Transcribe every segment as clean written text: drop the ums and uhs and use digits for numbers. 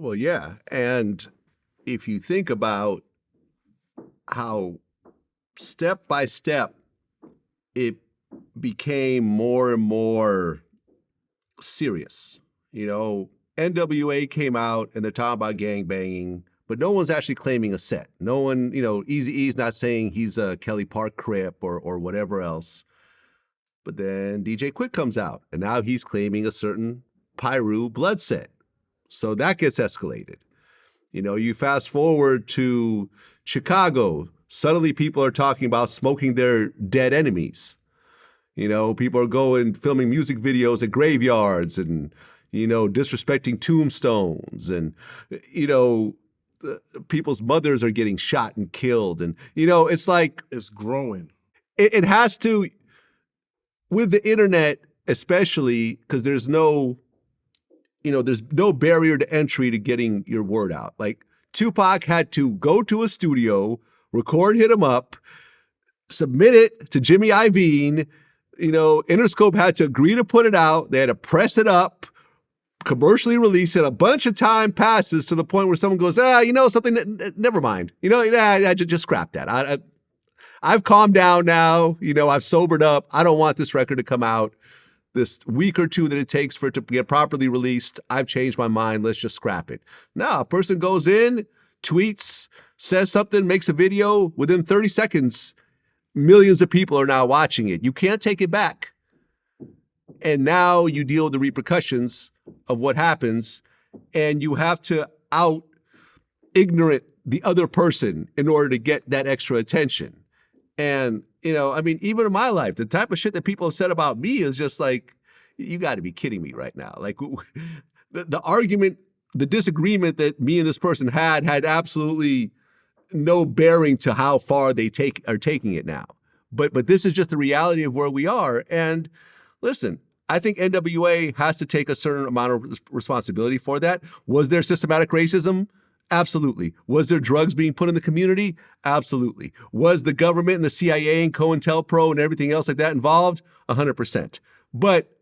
Well, yeah. And if you think about how step by step it became more and more serious. NWA came out and they're talking about gangbanging, but no one's actually claiming a set. No one, Eazy-E's not saying he's a Kelly Park Crip or whatever else. But then DJ Quik comes out and now he's claiming a certain Pyru blood set. So that gets escalated. You fast forward to Chicago, suddenly people are talking about smoking their dead enemies. People are going, filming music videos at graveyards and, disrespecting tombstones and, people's mothers are getting shot and killed. And, it's like... It's growing. It has to, with the internet especially, because there's no barrier to entry to getting your word out. Like Tupac had to go to a studio, record Hit 'Em Up, submit it to Jimmy Iovine. Interscope had to agree to put it out. They had to press it up, commercially release it. A bunch of time passes to the point where someone goes, something, never mind. I just scrap that. I've calmed down now. I've sobered up. I don't want this record to come out. This week or two that it takes for it to get properly released, I've changed my mind. Let's just scrap it. No, a person goes in, tweets, says something, makes a video. Within 30 seconds, millions of people are now watching it. You can't take it back. And now you deal with the repercussions of what happens, and you have to out ignorant the other person in order to get that extra attention. And, even in my life, the type of shit that people have said about me is just like, you got to be kidding me right now. Like the argument, the disagreement that me and this person had absolutely no bearing to how far they are taking it now. But this is just the reality of where we are. And listen, I think NWA has to take a certain amount of responsibility for that. Was there systematic racism? Absolutely. Was there drugs being put in the community? Absolutely. Was the government and the CIA and COINTELPRO and everything else like that involved? 100%. But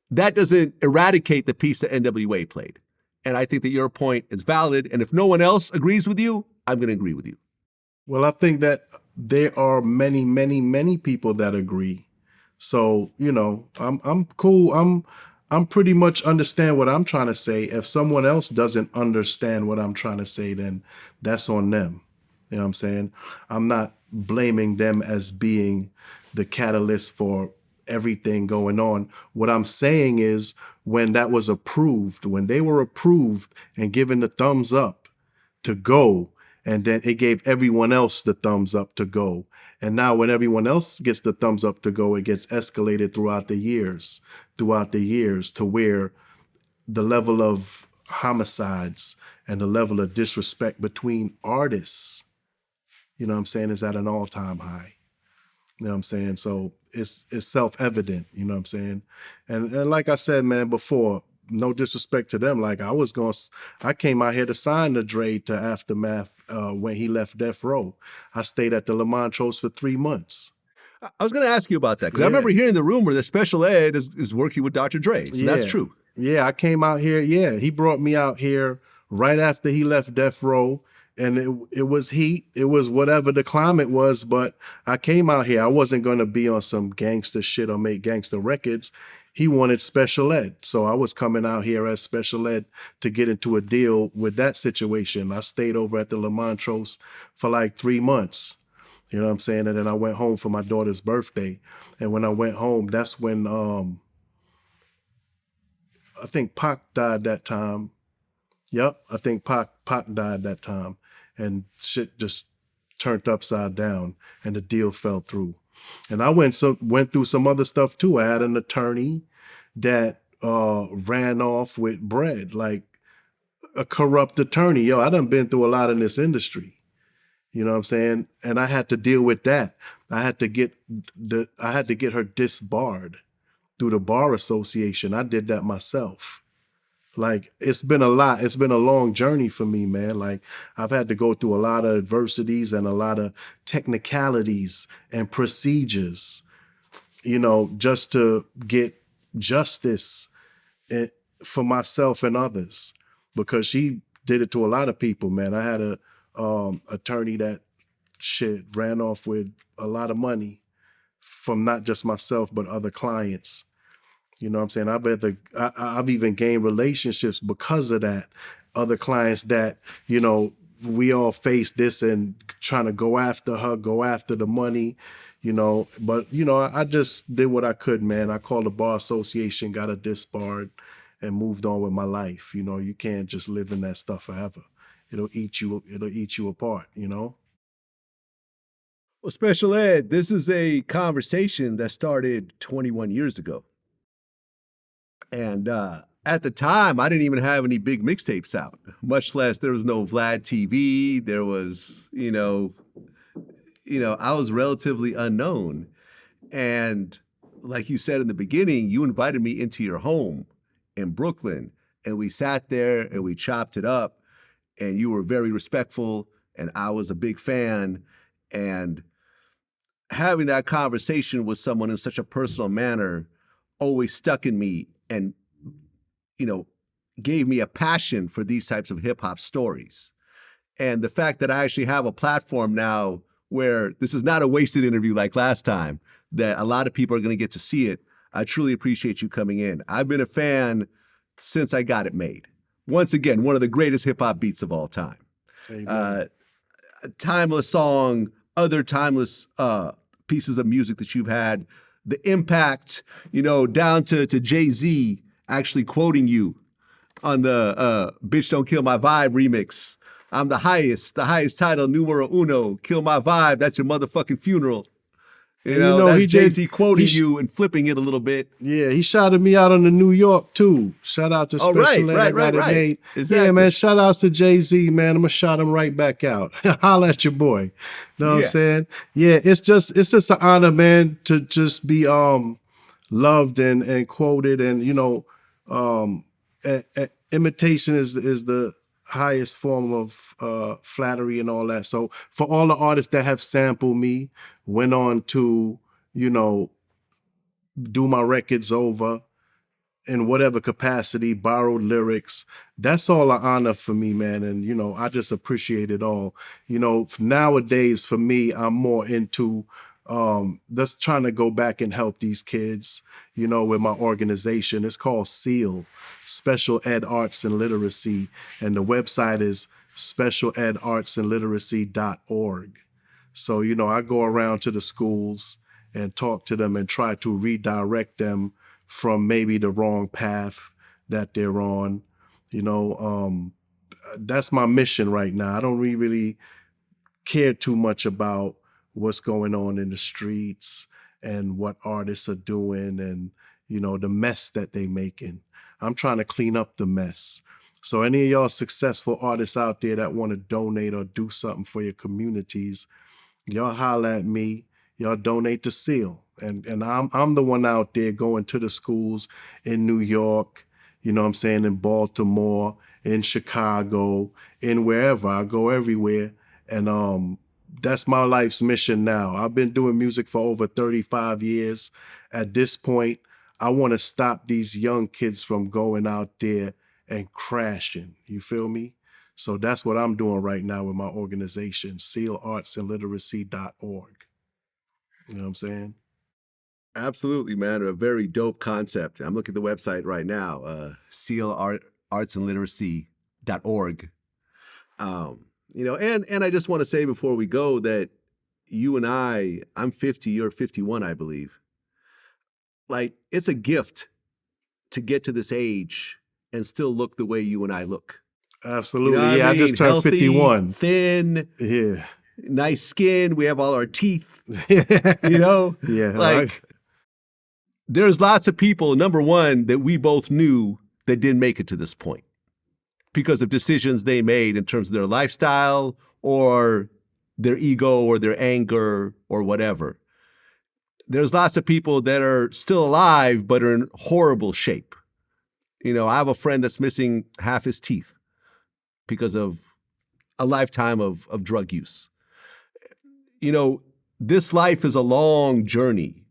that doesn't eradicate the piece that NWA played. And I think that your point is valid. And if no one else agrees with you, I'm going to agree with you. Well, I think that there are many, many, many people that agree. So, I'm cool. I'm pretty much understand what I'm trying to say. If someone else doesn't understand what I'm trying to say, then that's on them. You know what I'm saying? I'm not blaming them as being the catalyst for everything going on. What I'm saying is when that was approved, when they were approved and given the thumbs up to go, and then it gave everyone else the thumbs up to go. And now when everyone else gets the thumbs up to go, it gets escalated throughout the years to where the level of homicides and the level of disrespect between artists, you know what I'm saying, is at an all-time high. You know what I'm saying? So it's self-evident, you know what I'm saying? And like I said, man, before, no disrespect to them. Like I came out here to sign the Dre to Aftermath when he left Death Row. I stayed at the Le Montrose for 3 months. I was going to ask you about that because I remember hearing the rumor that Special Ed is working with Dr. Dre. So that's true. Yeah, I came out here. Yeah, he brought me out here right after he left Death Row. And it was heat. It was whatever the climate was. But I came out here. I wasn't going to be on some gangster shit or make gangster records. He wanted Special Ed. So I was coming out here as Special Ed to get into a deal with that situation. I stayed over at the Le Montrose for like 3 months. You know what I'm saying? And then I went home for my daughter's birthday. And when I went home, that's when I think Pac died that time. Yep, I think Pac died that time. And shit just turned upside down and the deal fell through. And I went through some other stuff too. I had an attorney that ran off with bread, like a corrupt attorney. Yo, I done been through a lot in this industry. You know what I'm saying? And I had to deal with that. I had to get her disbarred through the Bar Association. I did that myself. Like, it's been a lot. It's been a long journey for me, man. Like, I've had to go through a lot of adversities and a lot of technicalities and procedures, you know, just to get justice for myself and others. because she did it to a lot of people, man. I had a attorney that ran off with a lot of money from not just myself, but other clients. You know what I'm saying? I've even gained relationships because of that. Other clients that, you know, we all face this and trying to go after her, go after the money, you know. But, you know, I just did what I could, man. I called the bar association, got a disbarred, and moved on with my life. You know, you can't just live in that stuff forever. It'll eat you apart, you know? Well, Special Ed, this is a conversation that started 21 years ago. And at the time, I didn't even have any big mixtapes out, much less there was no Vlad TV. There was, you know, I was relatively unknown. And like you said in the beginning, you invited me into your home in Brooklyn, and we sat there and we chopped it up, and you were very respectful, and I was a big fan. And having that conversation with someone in such a personal manner always stuck in me and, you know, gave me a passion for these types of hip hop stories. And the fact that I actually have a platform now where this is not a wasted interview like last time, that a lot of people are going to get to see it. I truly appreciate you coming in. I've been a fan since I got it made. Once again, one of the greatest hip hop beats of all time. A timeless song, other timeless pieces of music that you've had, the impact, you know, down to Jay-Z actually quoting you on the Bitch Don't Kill My Vibe remix. I'm the highest title, numero uno, kill my vibe, that's your motherfucking funeral. You know, that's Jay-Z quoting you and flipping it a little bit. Yeah, he shouted me out on the New York too. Shout out to Special Ed. Right. Exactly. Yeah, man, shout outs to Jay-Z, man. I'm gonna shout him right back out. Holla at your boy. Know what I'm saying? Yeah, it's just an honor, man, to just be loved and quoted, and you know, imitation is the highest form of flattery and all that. So for all the artists that have sampled me, went on to, you know, do my records over in whatever capacity, borrowed lyrics, that's all an honor for me, man. And, you know, I just appreciate it all. You know, nowadays for me, I'm more into just trying to go back and help these kids, you know, with my organization. It's called SEAL, Special Ed Arts and Literacy. And the website is specialedartsandliteracy.org. So, you know, I go around to the schools and talk to them and try to redirect them from maybe the wrong path that they're on. You know, that's my mission right now. I don't really care too much about what's going on in the streets and what artists are doing and, you know, the mess that they making. I'm trying to clean up the mess. So any of y'all successful artists out there that want to donate or do something for your communities, y'all holla at me. Y'all donate to SEAL. And I'm the one out there going to the schools in New York, you know what I'm saying, in Baltimore, in Chicago, in wherever. I go everywhere. And that's my life's mission now. I've been doing music for over 35 years. At this point, I want to stop these young kids from going out there and crashing. You feel me? So that's what I'm doing right now with my organization, sealartsandliteracy.org. You know what I'm saying? Absolutely, man. A very dope concept. I'm looking at the website right now, sealartsandliteracy.org. You know, and I just want to say before we go that you and I'm 50, you're 51, I believe. Like, it's a gift to get to this age and still look the way you and I look. Absolutely. You know I just turned healthy, 51. Thin. Yeah. Nice skin. We have all our teeth. You know? Yeah. Like, there's lots of people, number one, that we both knew that didn't make it to this point because of decisions they made in terms of their lifestyle or their ego or their anger or whatever. There's lots of people that are still alive but are in horrible shape. You know, I have a friend that's missing half his teeth because of a lifetime of drug use. You know, this life is a long journey,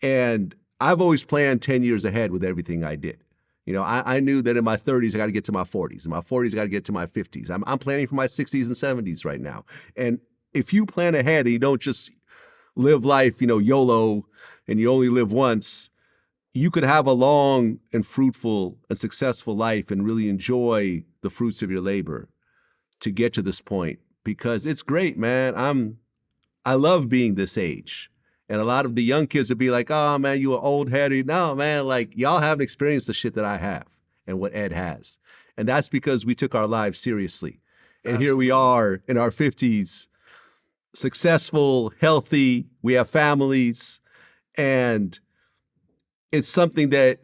and I've always planned 10 years ahead with everything I did. You know, I knew that in my 30s, I got to get to my 40s. In my 40s, I got to get to my 50s. I'm planning for my 60s and 70s right now. And if you plan ahead and you don't just live life, you know, YOLO, and you only live once, you could have a long and fruitful and successful life and really enjoy the fruits of your labor to get to this point, because it's great, man. I love being this age. And a lot of the young kids would be like, oh, man, you an old head. No, man, like, y'all haven't experienced the shit that I have and what Ed has. And that's because we took our lives seriously. And Absolutely. Here we are in our 50s, successful, healthy, we have families, and it's something that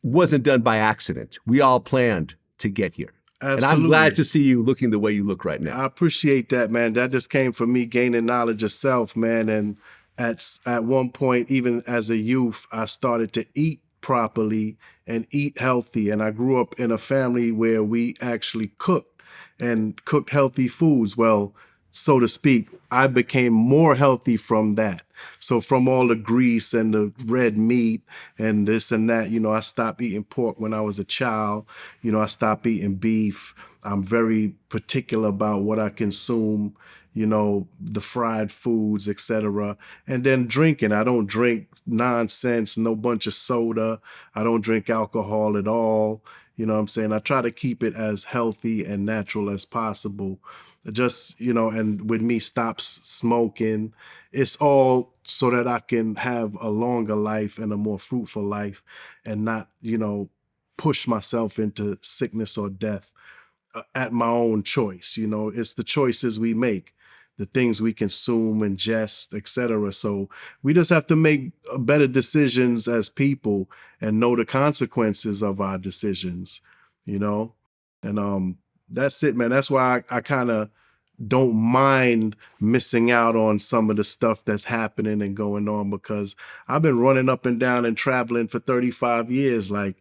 wasn't done by accident. We all planned to get here. Absolutely. And I'm glad to see you looking the way you look right now. I appreciate that, man. That just came from me gaining knowledge of self, man. And at one point, even as a youth, I started to eat properly and eat healthy. And I grew up in a family where we actually cooked healthy foods. Well, so to speak, I became more healthy from that. So from all the grease and the red meat and this and that, you know, I stopped eating pork when I was a child. You know, I stopped eating beef. I'm very particular about what I consume, you know, the fried foods, etc. And then drinking. I don't drink nonsense, no bunch of soda. I don't drink alcohol at all. You know what I'm saying? I try to keep it as healthy and natural as possible. Just, you know, and with me stops smoking, it's all so that I can have a longer life and a more fruitful life and not, you know, push myself into sickness or death at my own choice. You know, it's the choices we make, the things we consume, ingest, etc. So we just have to make better decisions as people and know the consequences of our decisions, you know? And that's it, man. That's why I kind of don't mind missing out on some of the stuff that's happening and going on, because I've been running up and down and traveling for 35 years. Like,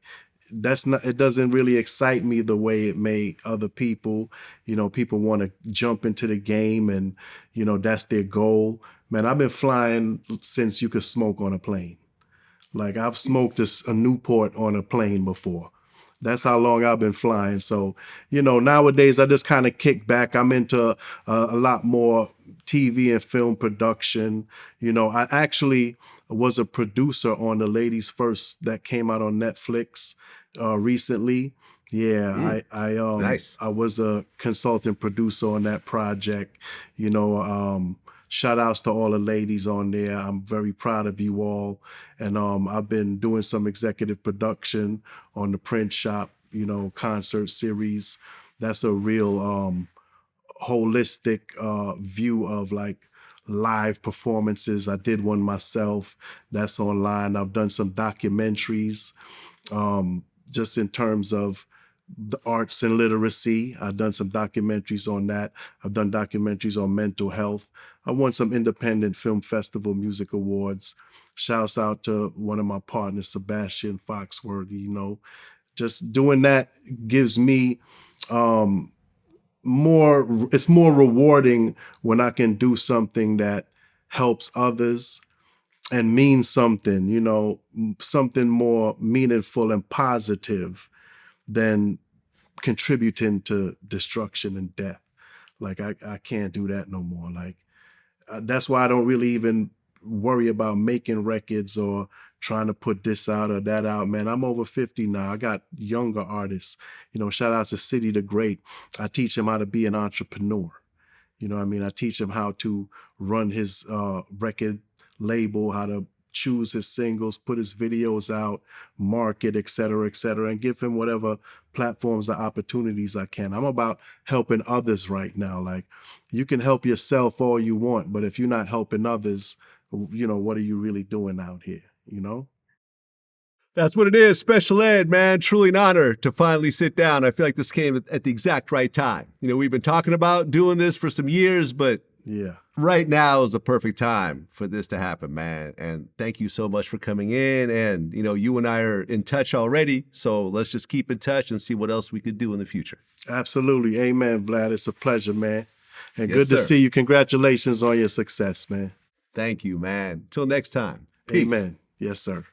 it doesn't really excite me the way it may other people. You know, people want to jump into the game and, you know, that's their goal. Man, I've been flying since you could smoke on a plane. Like, I've smoked a Newport on a plane before. That's how long I've been flying. So, you know, nowadays I just kind of kick back. I'm into a lot more TV and film production. You know, I actually was a producer on The Ladies First that came out on Netflix recently. Yeah, Nice. I was a consultant producer on that project. You know, shout outs to all the ladies on there. I'm very proud of you all. And I've been doing some executive production on the Print Shop, you know, concert series. That's a real holistic view of like live performances. I did one myself. That's online. I've done some documentaries just in terms of the arts and literacy. I've done some documentaries on that. I've done documentaries on mental health. I won some independent film festival music awards. Shouts out to one of my partners, Sebastian Foxworthy. You know, just doing that gives me it's more rewarding when I can do something that helps others and means something, you know, something more meaningful and positive than contributing to destruction and death. Like, I can't do that no more. Like, that's why I don't really even worry about making records or trying to put this out or that out, man. I'm over 50 now. I got younger artists. You know, shout out to City the Great. I teach him how to be an entrepreneur. You know what I mean? I teach him how to run his record label, how to choose his singles, put his videos out, market, et cetera, and give him whatever platforms or opportunities I can. I'm about helping others right now. Like, you can help yourself all you want, but if you're not helping others, you know, what are you really doing out here, you know? That's what it is. Special Ed, man. Truly an honor to finally sit down. I feel like this came at the exact right time. You know, we've been talking about doing this for some years, but yeah, right now is the perfect time for this to happen, man. And thank you so much for coming in. And, you know, you and I are in touch already, so let's just keep in touch and see what else we could do in the future. Absolutely. Amen, Vlad. It's a pleasure, man. And Yes, good to sir. see you. Congratulations on your success, man. Thank you, man. Till next time. Peace. Amen. Yes, sir.